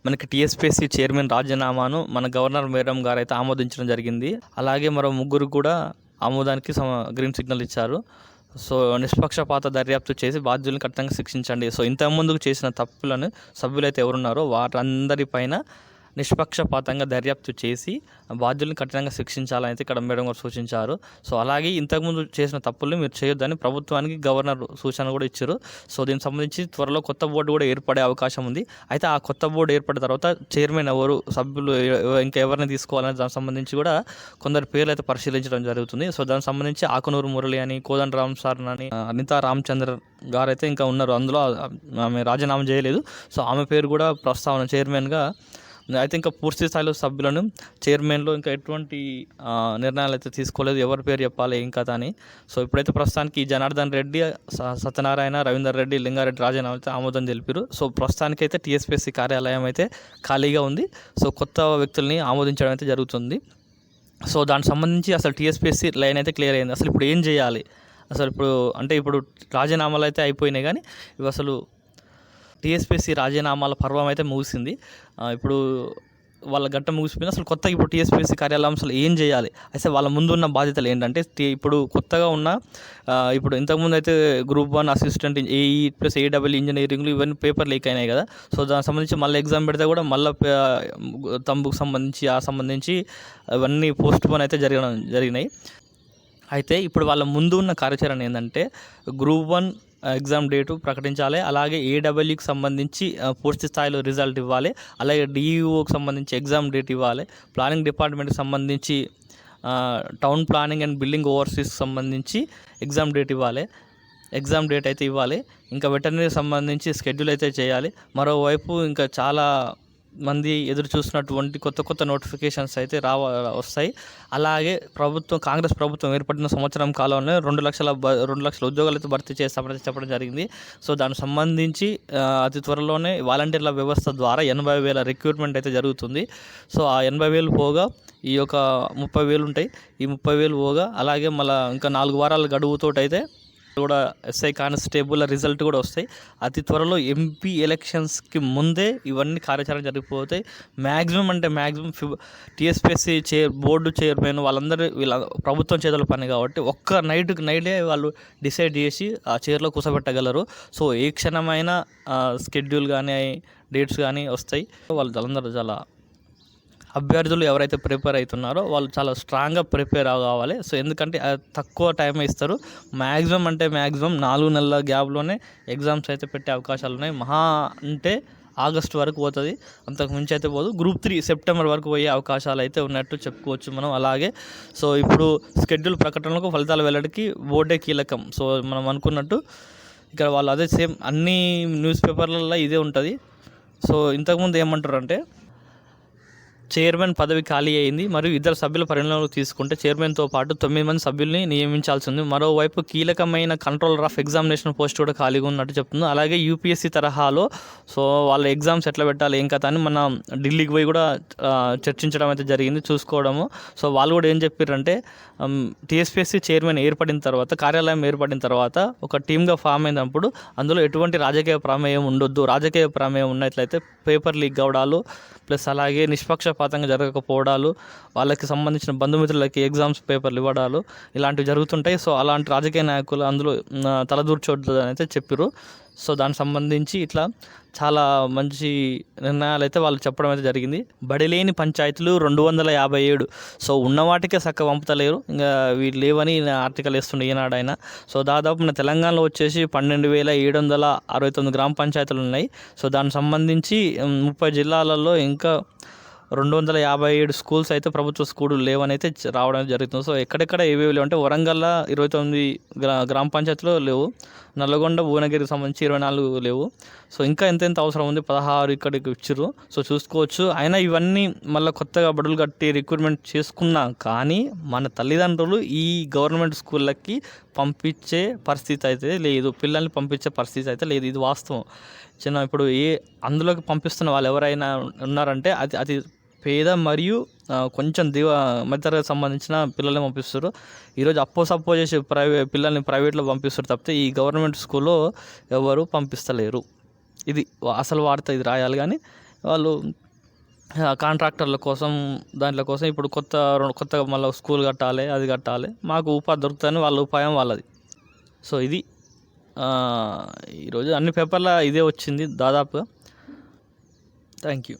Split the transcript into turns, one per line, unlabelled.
మనకి TSPSC chairman రాజీనామాను మన governor madam గారు అయితే ఆమోదించడం జరిగింది. అలాగే మరో ముగ్గురు కూడా ఆమోదానికి గ్రీన్ సిగ్నల్ ఇచ్చారు. సో నిష్పక్షపాత దర్యాప్తు చేసి బాధ్యులను కఠినంగా శిక్షించండి. సో ఇంతకుముందుకు చేసిన తప్పులను సభ్యులైతే ఎవరున్నారో వారందరిపైన నిష్పక్షపాతంగా దర్యాప్తు చేసి బాధ్యులను కఠినంగా శిక్షించాలని అయితే ఇక్కడ మేడం గారు సూచించారు. సో అలాగే ఇంతకుముందు చేసిన తప్పుల్ని మీరు చేయొద్దని ప్రభుత్వానికి గవర్నర్ సూచన కూడా ఇచ్చారు. సో దీనికి సంబంధించి త్వరలో కొత్త బోర్డు కూడా ఏర్పడే అవకాశం ఉంది. అయితే ఆ కొత్త బోర్డు ఏర్పడిన తర్వాత చైర్మన్ ఎవరు, సభ్యులు ఇంకా ఎవరిని తీసుకోవాలని దానికి సంబంధించి కూడా కొందరు పేర్లు అయితే పరిశీలించడం జరుగుతుంది. సో దానికి సంబంధించి ఆకునూరు మురళి అని, కోదండ రామ్ సార్ అని, అనితా రామచంద్ర గారు అయితే ఇంకా ఉన్నారు. అందులో ఆమె రాజీనామా చేయలేదు. సో ఆమె పేరు కూడా ప్రస్తావన చైర్మన్గా అయితే ఇంకా పూర్తి స్థాయిలో సభ్యులను చైర్మన్లో ఇంకా ఎటువంటి నిర్ణయాలు అయితే తీసుకోలేదు. ఎవరి పేరు చెప్పాలి ఏం కథ అని. సో ఇప్పుడైతే ప్రస్తుతానికి జనార్దన్ రెడ్డి, సత్యనారాయణ, రవీందర్ రెడ్డి, లింగారెడ్డి రాజీనామా అయితే ఆమోదం తెలిపారు. సో ప్రస్తుతానికి అయితే టీఎస్పీఎస్సీ కార్యాలయం అయితే ఖాళీగా ఉంది. సో కొత్త వ్యక్తుల్ని ఆమోదించడం అయితే జరుగుతుంది. సో దానికి సంబంధించి అసలు టీఎస్పీఎస్సీ లైన్ అయితే క్లియర్ అయింది. అసలు ఇప్పుడు ఏం చేయాలి, అసలు ఇప్పుడు రాజీనామాలు అయితే అయిపోయినాయి, కానీ ఇవి అసలు టీఎస్పీఎస్సీ రాజీనామాల పర్వం అయితే ముగిసింది. ఇప్పుడు వాళ్ళ గట్ట ముగిసిపోయింది. అసలు కొత్తగా ఇప్పుడు టీఎస్పీఎస్సీ కార్యాలయం అసలు ఏం చేయాలి, అయితే వాళ్ళ ముందు ఉన్న బాధ్యతలు ఏంటంటే ఇప్పుడు కొత్తగా ఉన్న ఇప్పుడు ఇంతకుముందు అయితే గ్రూప్ 1 అసిస్టెంట్ ఏఈ ప్లస్ ఏడబ్ల్యూ ఇంజనీరింగ్లు ఇవన్నీ పేపర్ లీక్ అయినాయి కదా. సో దానికి సంబంధించి మళ్ళీ ఎగ్జామ్ పెడితే కూడా మళ్ళీ తంబుకు సంబంధించి అవన్నీ పోస్ట్ పోన్ అయితే జరిగినాయి. అయితే ఇప్పుడు వాళ్ళ ముందు ఉన్న కార్యాచరణ ఏంటంటే గ్రూప్ 1 ఎగ్జామ్ డేటు ప్రకటించాలి. అలాగే ఏడబ్ల్యూకి సంబంధించి పూర్తి స్థాయిలో రిజల్ట్ ఇవ్వాలి. అలాగే డిఈఓకి సంబంధించి ఎగ్జామ్ డేట్ ఇవ్వాలి. ప్లానింగ్ డిపార్ట్మెంట్కి సంబంధించి టౌన్ ప్లానింగ్ అండ్ బిల్డింగ్ ఓవర్సీస్కి సంబంధించి ఎగ్జామ్ డేట్ అయితే ఇవ్వాలి. ఇంకా వెటర్నరీకి సంబంధించి స్కెడ్యూల్ అయితే చేయాలి. మరోవైపు ఇంకా చాలా మంది ఎదురు చూస్తున్నటువంటి కొత్త నోటిఫికేషన్స్ అయితే వస్తాయి. అలాగే కాంగ్రెస్ ప్రభుత్వం ఏర్పడిన సంవత్సరం కాలంలో 2 లక్షల ఉద్యోగాలు అయితే భర్తీ చేస్తామని చెప్పడం జరిగింది. సో దానికి సంబంధించి అతి త్వరలోనే వాలంటీర్ల వ్యవస్థ ద్వారా 80,000 రిక్రూట్మెంట్ అయితే జరుగుతుంది. సో ఆ 80,000 పోగా ఈ యొక్క 30,000 ఉంటాయి. ఈ 30,000 పోగా అలాగే మళ్ళీ ఇంకా 4 వారాల గడువుతోటైతే కూడా ఎస్ఐ కానిస్టేబుల్ రిజల్ట్ కూడా వస్తాయి. అతి త్వరలో ఎంపీ ఎలక్షన్స్కి ముందే ఇవన్నీ కార్యాచరణ జరిగిపోతాయి. మ్యాక్సిమం టీఎస్పీఎస్సీ బోర్డు చైర్మన్ వీళ్ళ ప్రభుత్వం చేతుల పని కాబట్టి ఒక్క నైటే వాళ్ళు డిసైడ్ చేసి ఆ చైర్లో కూర్చోబెట్టగలరు. సో ఏ క్షణమైన స్కెడ్యూల్ కానీ డేట్స్ కానీ వస్తాయి. వాళ్ళందరూ చాలా అభ్యర్థులు ఎవరైతే ప్రిపేర్ అవుతున్నారో వాళ్ళు చాలా స్ట్రాంగ్గా ప్రిపేర్ కావాలి. సో ఎందుకంటే తక్కువ టైం ఇస్తారు. మ్యాక్సిమం 4 నెలల గ్యాప్లోనే ఎగ్జామ్స్ అయితే పెట్టే అవకాశాలు ఉన్నాయి. మహా అంటే ఆగస్టు వరకు పోతుంది, అంతకు మించి అయితే పోదు. గ్రూప్ 3 సెప్టెంబర్ వరకు పోయే అవకాశాలు అయితే ఉన్నట్టు చెప్పుకోవచ్చు మనం. అలాగే సో ఇప్పుడు స్కెడ్యూల్ ప్రకటనలకు ఫలితాలు వెల్లడికి బోర్డే కీలకం. సో మనం అనుకున్నట్టు ఇక్కడ వాళ్ళు అదే సేమ్ అన్ని న్యూస్ పేపర్లలో ఇదే ఉంటుంది. సో ఇంతకుముందు ఏమంటారు అంటే చైర్మన్ పదవి ఖాళీ అయింది మరియు ఇద్దరు సభ్యుల పరిగణలోకి తీసుకుంటే చైర్మన్తో పాటు 9 మంది సభ్యుల్ని నియమించాల్సి ఉంది. మరోవైపు కీలకమైన కంట్రోలర్ ఆఫ్ ఎగ్జామినేషన్ పోస్ట్ కూడా ఖాళీగా ఉన్నట్టు చెప్తుంది. అలాగే యూపీఎస్సీ తరహాలో సో వాళ్ళ ఎగ్జామ్స్ ఎట్లా పెట్టాలి ఏం కథ అని మన ఢిల్లీకి పోయి కూడా చర్చించడం అయితే జరిగింది, చూసుకోవడము. సో వాళ్ళు కూడా ఏం చెప్పారంటే టీఎస్పీఎస్సీ చైర్మన్ కార్యాలయం ఏర్పడిన తర్వాత ఒక టీమ్గా ఫామ్ అయినప్పుడు అందులో ఎటువంటి రాజకీయ ప్రమేయం ఉండొద్దు. రాజకీయ ప్రమేయం ఉన్నట్లయితే పేపర్ లీక్ కావడాలు ప్లస్ అలాగే నిష్పక్షపాతంగా జరగకపోవడాలు, వాళ్ళకి సంబంధించిన బంధుమిత్రులకి ఎగ్జామ్స్ పేపర్లు ఇవ్వడాలు ఇలాంటివి జరుగుతుంటాయి. సో అలాంటి రాజకీయ నాయకులు అందులో తలదూర్చొద్దని అయితే చెప్పారు. సో దానికి సంబంధించి ఇట్లా చాలా మంచి నిర్ణయాలు అయితే వాళ్ళు చెప్పడం అయితే జరిగింది. బడిలేని పంచాయతీలు 257. సో ఉన్నవాటికే చక్కగా పంపుతలేరు, ఇంకా వీళ్ళు లేవని ఆర్టికల్ వేస్తుండే ఈనాడైనా. సో దాదాపు మన తెలంగాణలో వచ్చేసి 12,769 గ్రామ పంచాయతీలు ఉన్నాయి. సో దానికి సంబంధించి 30 జిల్లాలలో ఇంకా 257 స్కూల్స్ అయితే ప్రభుత్వ స్కూళ్ళు లేవని అయితే రావడం జరుగుతుంది. సో ఎక్కడెక్కడ ఏవేవి లేవు అంటే వరంగల్లో 29 గ్రామ పంచాయతీలో లేవు, నల్లగొండ భువనగిరికి సంబంధించి 24 లేవు. సో ఇంకా ఎంత అవసరం ఉంది, 16 ఇక్కడికి ఇచ్చారు. సో చూసుకోవచ్చు. అయినా ఇవన్నీ మళ్ళీ కొత్తగా బడులు కట్టి రిక్రూట్మెంట్ చేసుకున్నాం, కానీ మన తల్లిదండ్రులు ఈ గవర్నమెంట్ స్కూళ్ళకి పంపించే పరిస్థితి అయితే లేదు, పిల్లల్ని పంపించే పరిస్థితి అయితే లేదు. ఇది వాస్తవం. ఇప్పుడు అందులోకి పంపిస్తున్న వాళ్ళు ఎవరైనా ఉన్నారంటే అది పేద మరియు కొంచెం మధ్యతరగతి సంబంధించిన పిల్లల్ని పంపిస్తారు. ఈరోజు సప్పో చేసి పిల్లల్ని ప్రైవేట్లో పంపిస్తారు తప్పితే ఈ గవర్నమెంట్ స్కూల్లో ఎవరు పంపిస్తలేరు. ఇది అసలు వార్త, ఇది రాయాలి. కానీ వాళ్ళు కాంట్రాక్టర్ల కోసం దాంట్లో కోసం ఇప్పుడు కొత్తగా మళ్ళీ స్కూల్ కట్టాలి, అది కట్టాలి, మాకు ఉపాధి దొరుకుతుందని వాళ్ళ ఉపాయం వాళ్ళది. సో ఇది ఈరోజు అన్ని పేపర్ల ఇదే వచ్చింది దాదాపుగా. Thank you.